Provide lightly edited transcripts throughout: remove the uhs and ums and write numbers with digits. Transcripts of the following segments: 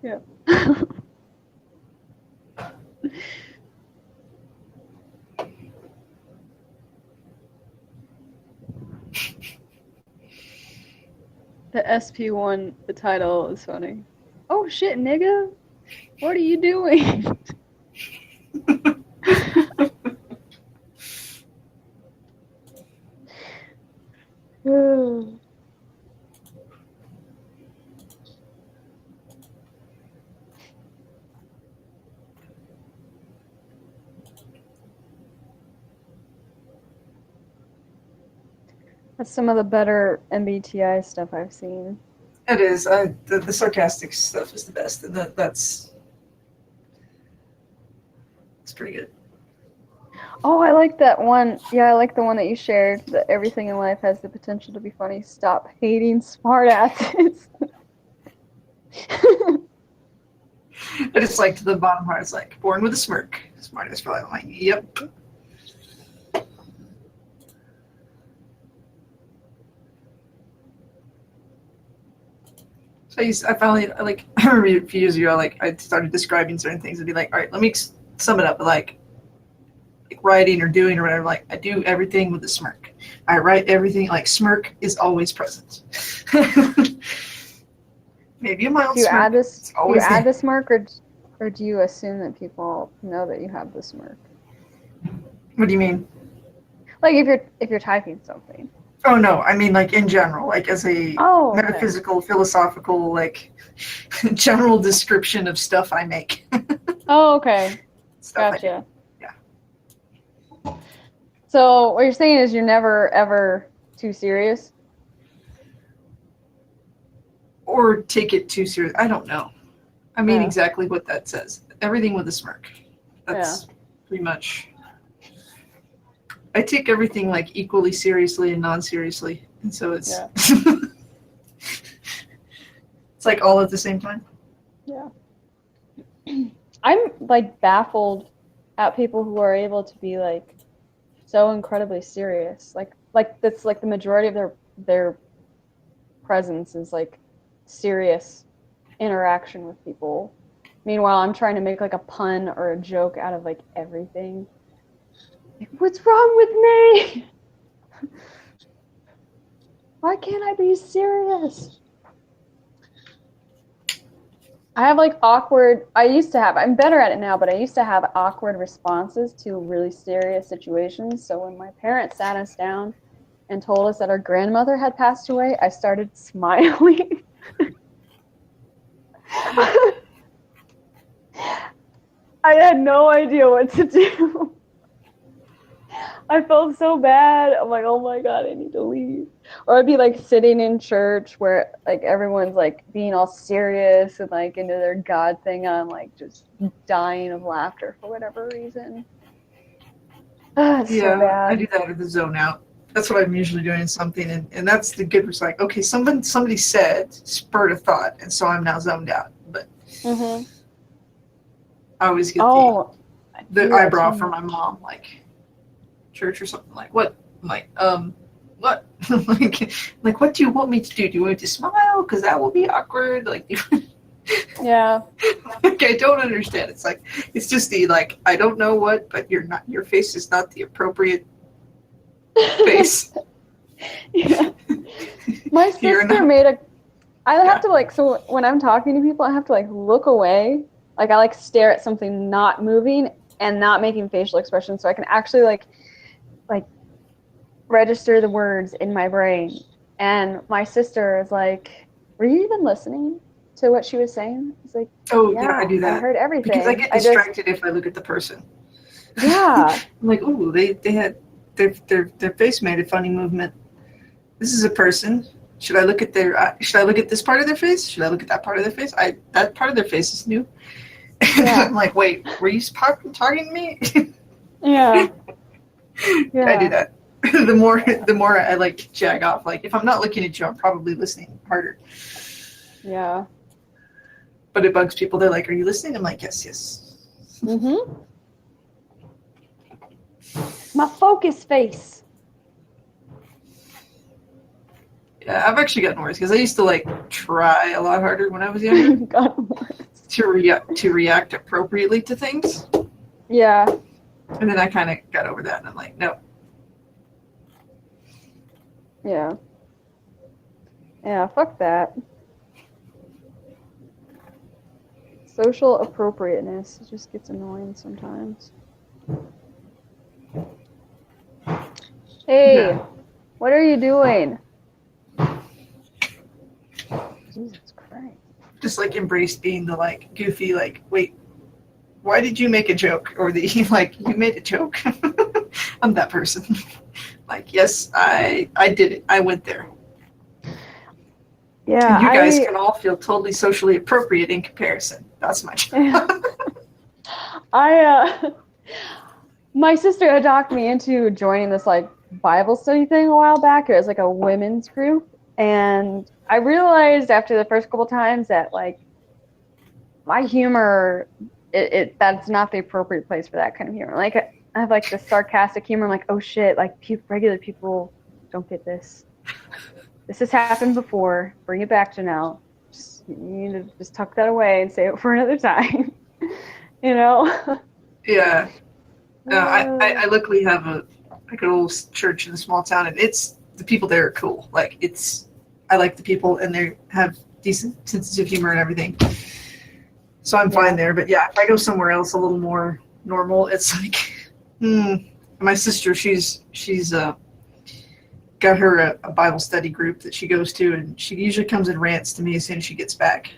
Yeah. The SP1, the title is funny. Oh shit, nigga! What are you doing? That's some of the better MBTI stuff I've seen. It is. The sarcastic stuff is the best, and that's it's pretty good. Oh, I like that one. Yeah, I like the one that you shared. That everything in life has the potential to be funny. Stop hating smartasses. I just like to the bottom part. It's like born with a smirk. Smartest for life. I'm like, yep. So I finally, like, I remember a few years ago, like, I started describing certain things and be like, all right, let me sum it up. Like writing or doing or whatever, like, I do everything with a smirk. I write everything, like, smirk is always present. Maybe a mild Do you smirk. add this? It's Do you always add there. the smirk, or do you assume that people know that you have the smirk? What do you mean? Like if you're typing something. Oh, no, I mean, like, in general, like, as a Oh, okay. metaphysical, philosophical, like, general description of stuff I make. Oh, okay. Stuff Gotcha. Yeah. So what you're saying is you're never ever too serious? Or take it too serious. I don't know. I mean Yeah. exactly what that says. Everything with a smirk. That's pretty much. I take everything like equally seriously and non-seriously, and so it's it's like all at the same time. Yeah. I'm like baffled at people who are able to be like so incredibly serious. Like that's like the majority of their presence is like serious interaction with people. Meanwhile, I'm trying to make like a pun or a joke out of like everything. Like, what's wrong with me? Why can't I be serious? I have like awkward, I'm better at it now, but I used to have awkward responses to really serious situations. So when my parents sat us down and told us that our grandmother had passed away, I started smiling. I had no idea what to do. I felt so bad. I'm like, oh my God, I need to leave. Or I'd be like sitting in church where like everyone's like being all serious and like into their God thing. And I'm like just dying of laughter for whatever reason. It's so I bad. do that at the zone out. That's what I'm usually doing something, and that's the good. It's like, okay, somebody said, spurred a thought, and so I'm now zoned out. But I always get the eyebrow from my mom, like church or something. Like, what? I'm like, what? like, what do you want me to do? Do you want me to smile? Because that will be awkward. Like, yeah. like, I don't understand. It's like, it's just the like, I don't know what, but your face is not the appropriate face. Yeah. My sister I have to like, so when I'm talking to people, I have to like look away. Like I like stare at something not moving and not making facial expressions so I can actually like register the words in my brain. And my sister is like, were you even listening to what she was saying? It's like, oh yeah, I do that. I heard everything. Because I get distracted if I look at the person. Yeah. I'm like, ooh, they had their face made a funny movement. This is a person. Should I look at should I look at this part of their face? Should I look at that part of their face? That part of their face is new. Yeah. I'm like, wait, were you talking to me? Yeah. Yeah. I do that. The more I like jag off. Like if I'm not looking at you, I'm probably listening harder. Yeah. But it bugs people. They're like, "Are you listening?" I'm like, "Yes." My focus face. Yeah, I've actually gotten worse because I used to like try a lot harder when I was younger. Gotten worse. to react appropriately to things. Yeah. And then I kind of got over that, and I'm like, no. Yeah. Yeah, fuck that. Social appropriateness just gets annoying sometimes. Hey, Yeah. what are you doing? Jesus Christ. Just like embrace being the like goofy, like, wait, why did you make a joke? Or the like, you made a joke. I'm that person. Like, yes, I did it. I went there. Yeah, And you guys can all feel totally socially appropriate in comparison. That's my job. My sister had talked me into joining this like Bible study thing a while back. It was like a women's group, and I realized after the first couple times that like my humor, that's not the appropriate place for that kind of humor. Like I have like this sarcastic humor. I'm like, oh shit, like regular people don't get this. This has happened before. Bring it back to now. You need to just tuck that away and save it for another time. You know? Yeah. No, I luckily have a good old church in a small town, and it's the people there are cool. Like I like the people, and they have decent senses of humor and everything. So I'm fine there. But yeah, if I go somewhere else a little more normal, it's like, my sister, she's got her a Bible study group that she goes to, and she usually comes and rants to me as soon as she gets back.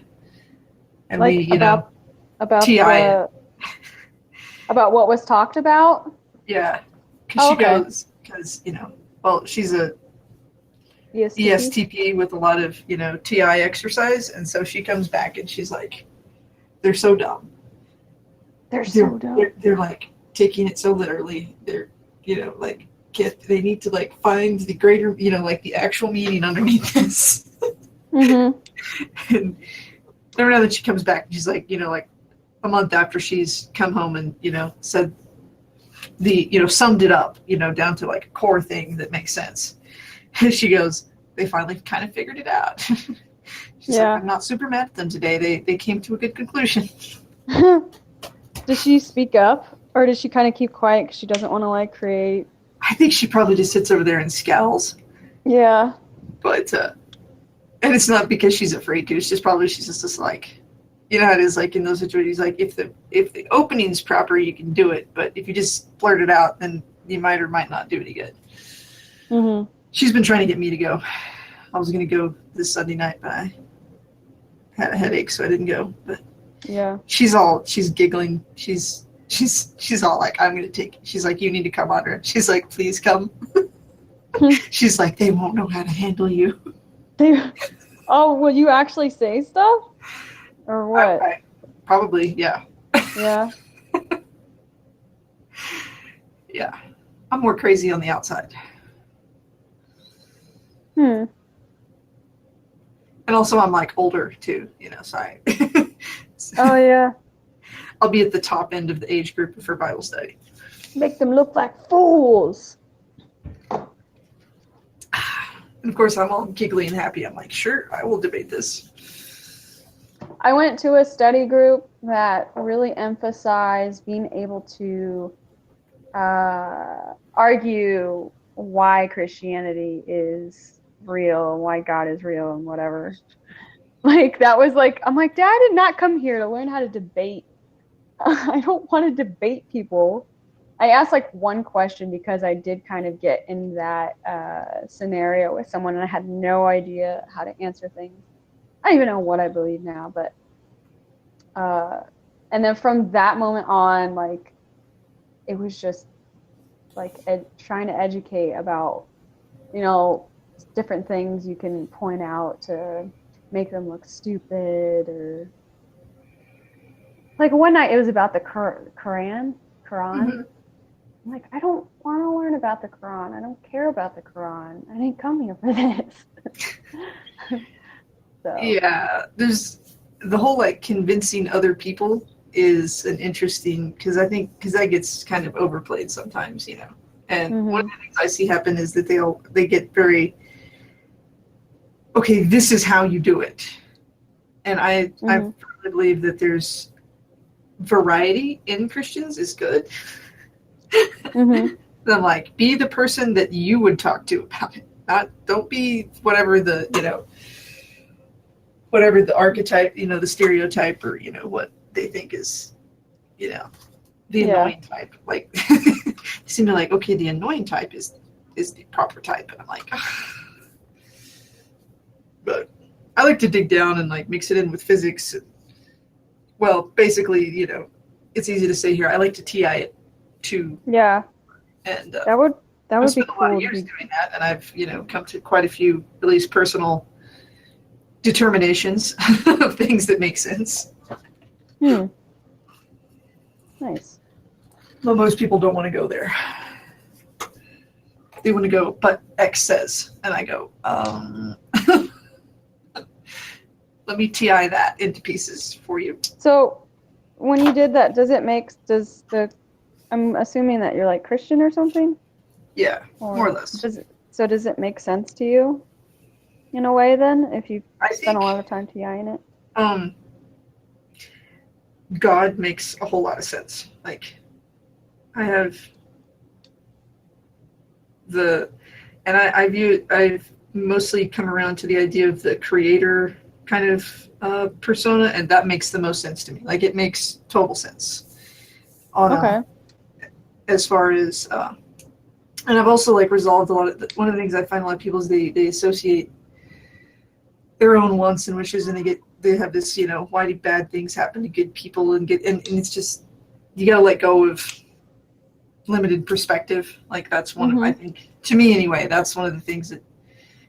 And like we, about what was talked about. Yeah, because she's a ESTP with a lot of TI exercise, and so she comes back and she's like, they're so dumb. They're like taking it so literally. They're like. They need to like find the greater, like the actual meaning underneath this. Mm-hmm. And every now that she comes back, she's like, like a month after she's come home and said summed it up, down to like a core thing that makes sense. And she goes, they finally kind of figured it out. She's like, I'm not super mad at them today. They came to a good conclusion. Does she speak up, or does she kind of keep quiet because she doesn't want to like create? I think she probably just sits over there and scowls. Yeah. But, and it's not because she's afraid to, it's just probably she's just like, how it is like in those situations, like if the opening's proper, you can do it. But if you just blurt it out, then you might or might not do any good. Mm-hmm. She's been trying to get me to go. I was going to go this Sunday night, but I had a headache, so I didn't go. But yeah, she's giggling. She's all like, I'm going to take it. She's like, you need to come on her. She's like, please come. She's like, they won't know how to handle you. Will you actually say stuff? Or what? I probably, yeah. Yeah. Yeah. I'm more crazy on the outside. And also I'm like older too, so oh yeah. I'll be at the top end of the age group for Bible study. Make them look like fools. And of course, I'm all giggly and happy. I'm like, sure, I will debate this. I went to a study group that really emphasized being able to argue why Christianity is real, and why God is real, and whatever. Like, that was like, I'm like, Dad did not come here to learn how to debate. I don't want to debate people. I asked like one question because I did kind of get in that scenario with someone and I had no idea how to answer things. I don't even know what I believe now, but and then from that moment on, like, it was just like trying to educate about, different things you can point out to make them look stupid, or like one night it was about the Quran. Mm-hmm. I'm like, I don't want to learn about the Quran. I don't care about the Quran. I didn't come here for this. So. Yeah, there's the whole like convincing other people is an interesting, because that gets kind of overplayed sometimes, And one of the things I see happen is that they get very, okay, this is how you do it. And I've I believe that there's variety in Christians is good. Mm-hmm. Then like be the person that you would talk to about it. Don't be whatever the whatever the archetype, the stereotype, or what they think is, the annoying type. Like they seem to like, okay, the annoying type is the proper type, and I'm like, but I like to dig down and like mix it in with physics. Well, basically, it's easy to say here. I like to TI it too. Yeah. And that would I've be spent cool. a lot of years doing that, and I've come to quite a few, at least personal determinations of things that make sense. Nice. Well, most people don't want to go there. They want to go, but X says, and I go, let me TI that into pieces for you. So, when you did that, I'm assuming that you're like Christian or something? Yeah, more or less. Does it make sense to you in a way then, if you spend a lot of time TIing it? God makes a whole lot of sense. Like, I have I've mostly come around to the idea of the creator kind of persona, and that makes the most sense to me. Like, it makes total sense. Okay. As far as, and I've also like resolved a lot of, one of the things I find a lot of people is they associate their own wants and wishes, and they have this, why do bad things happen to good people, and it's just, you gotta let go of limited perspective. Like, that's one of, I think, to me anyway, that's one of the things that,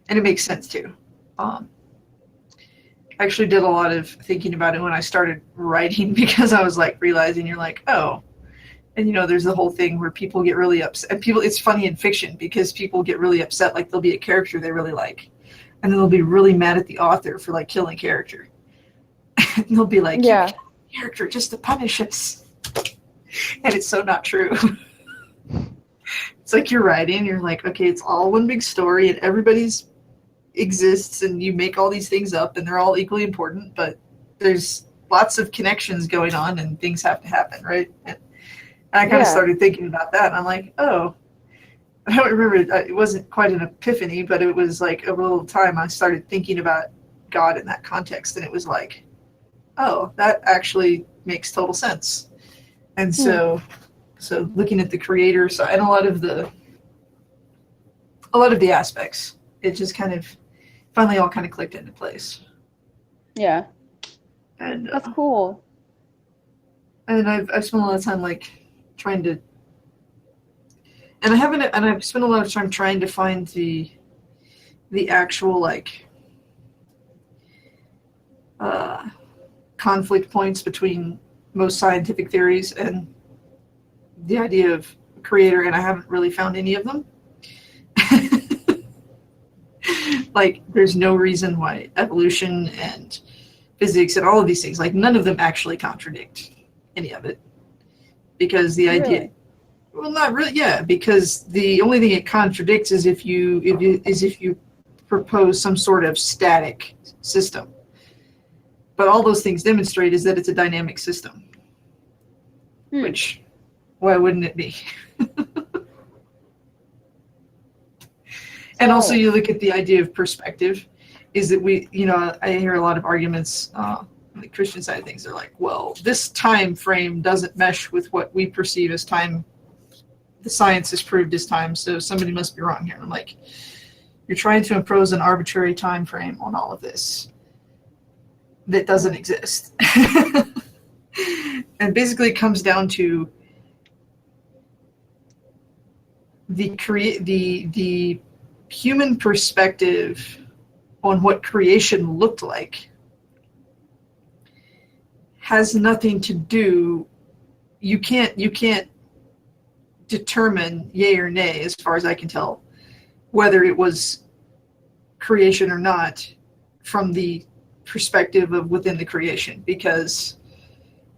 and it makes sense too. I actually did a lot of thinking about it when I started writing, because I was like realizing you're like, oh, and there's the whole thing where people get really upset. And it's funny in fiction because people get really upset. Like, there'll be a character they really like, and then they'll be really mad at the author for like killing character. And they'll be like, yeah, you killed the character just to punish us. And it's so not true. It's like you're writing, you're like, okay, it's all one big story, and everybody's exists, and you make all these things up, and they're all equally important, but there's lots of connections going on, and things have to happen, right? And I kind of started thinking about that, and I'm like, oh, I don't remember, it wasn't quite an epiphany, but it was like a little time I started thinking about God in that context, and it was like, oh, that actually makes total sense. And so looking at the creator side and a lot of the aspects, it just kind of finally all kind of clicked into place. Yeah. And that's cool. And I've spent a lot of time like trying to, and I've spent a lot of time trying to find the actual like conflict points between most scientific theories and the idea of creator, and I haven't really found any of them. Like, there's no reason why evolution and physics and all of these things, like, none of them actually contradict any of it, because the idea, well, not really, yeah, because the only thing it contradicts is if you propose some sort of static system. But all those things demonstrate is that it's a dynamic system, which, why wouldn't it be? And also, you look at the idea of perspective, is that I hear a lot of arguments on the Christian side of things. They're like, well, this time frame doesn't mesh with what we perceive as time. The science has proved as time, so somebody must be wrong here. And I'm like, you're trying to impose an arbitrary time frame on all of this that doesn't exist. And basically it comes down to the human perspective on what creation looked like has nothing to do. You can't determine yay or nay, as far as I can tell, whether it was creation or not from the perspective of within the creation, because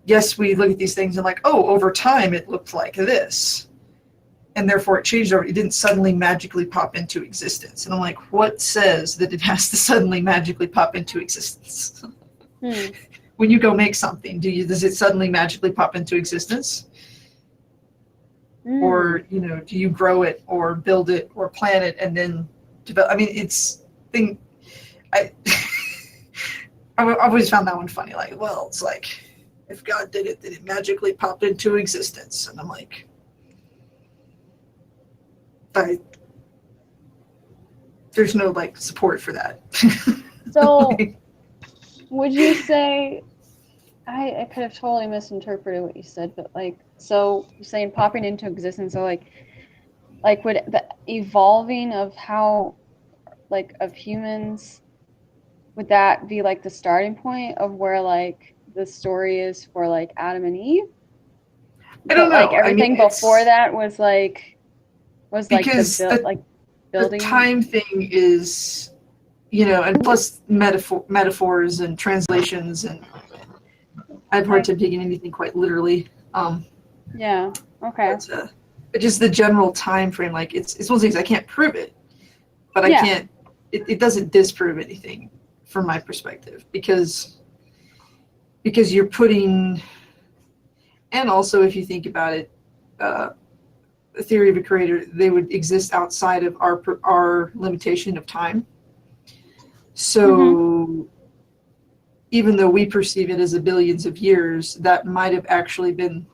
yes, we look at these things and like, oh, over time it looked like this, and therefore it changed over. It didn't suddenly magically pop into existence. And I'm like, what says that it has to suddenly magically pop into existence? when you go make something, does it suddenly magically pop into existence? Or, you know, do you grow it or build it or plant it and then develop? I mean, I I've always found that one funny. Like, well, it's like, if God did it, then it magically popped into existence. And I'm like, there's no like support for that. So, would you say, I could have totally misinterpreted what you said, but like, so you're saying popping into existence, so like would the evolving of how, like, of humans, would that be like the starting point of where like the story is for like Adam and Eve? I don't know. Like everything before that was like because the building. The time thing is, you know, and plus metaphors and translations, and I have a hard time taking anything quite literally. Yeah. Okay. But just the general time frame, like it's one of those things I can't prove it, but I can't. It doesn't disprove anything from my perspective because you're putting, and also if you think about it, a theory of a creator, they would exist outside of our limitation of time. So even though we perceive it as a billions of years, that might have actually been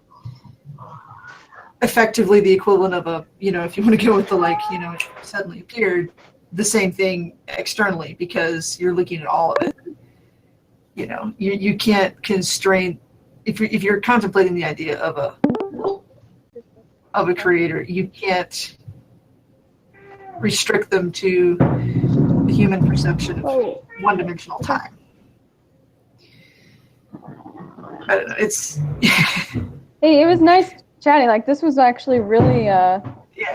effectively the equivalent of a, you know, if you want to go with the, like, you know, it suddenly appeared, the same thing externally, because you're looking at all of it. You know, you can't constrain, if you're contemplating the idea of a creator, you can't restrict them to the human perception of one-dimensional time. I don't know, it's Hey, it was nice chatting. Like, this was actually really it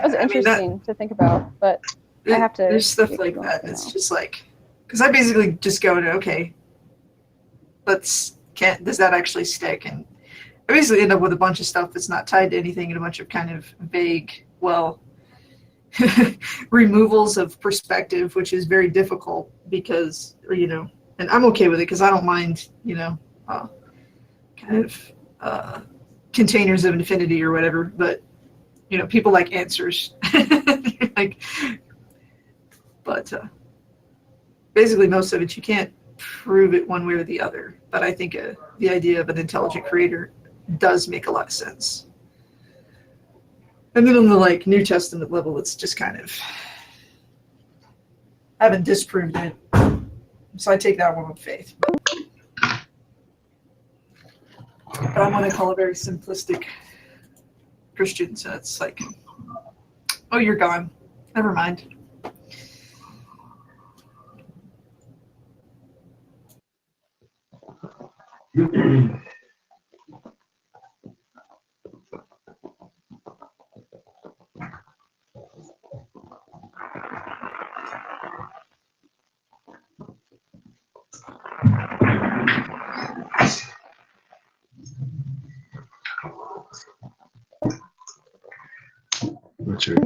was interesting to think about, but I have to. There's stuff like that. It's just like, because I basically just go to, okay, does that actually stick? And I basically end up with a bunch of stuff that's not tied to anything and a bunch of kind of vague, removals of perspective, which is very difficult because, you know, and I'm okay with it because I don't mind, you know, kind of containers of infinity or whatever, but, you know, people like answers. But basically most of it, you can't prove it one way or the other. But I think the idea of an intelligent creator does make a lot of sense. And then on the, like, New Testament level, it's just kind of, I haven't disproved it, so I take that one with faith. But I'm what I call a very simplistic Christian, so it's like, oh, you're gone. Never mind. What's your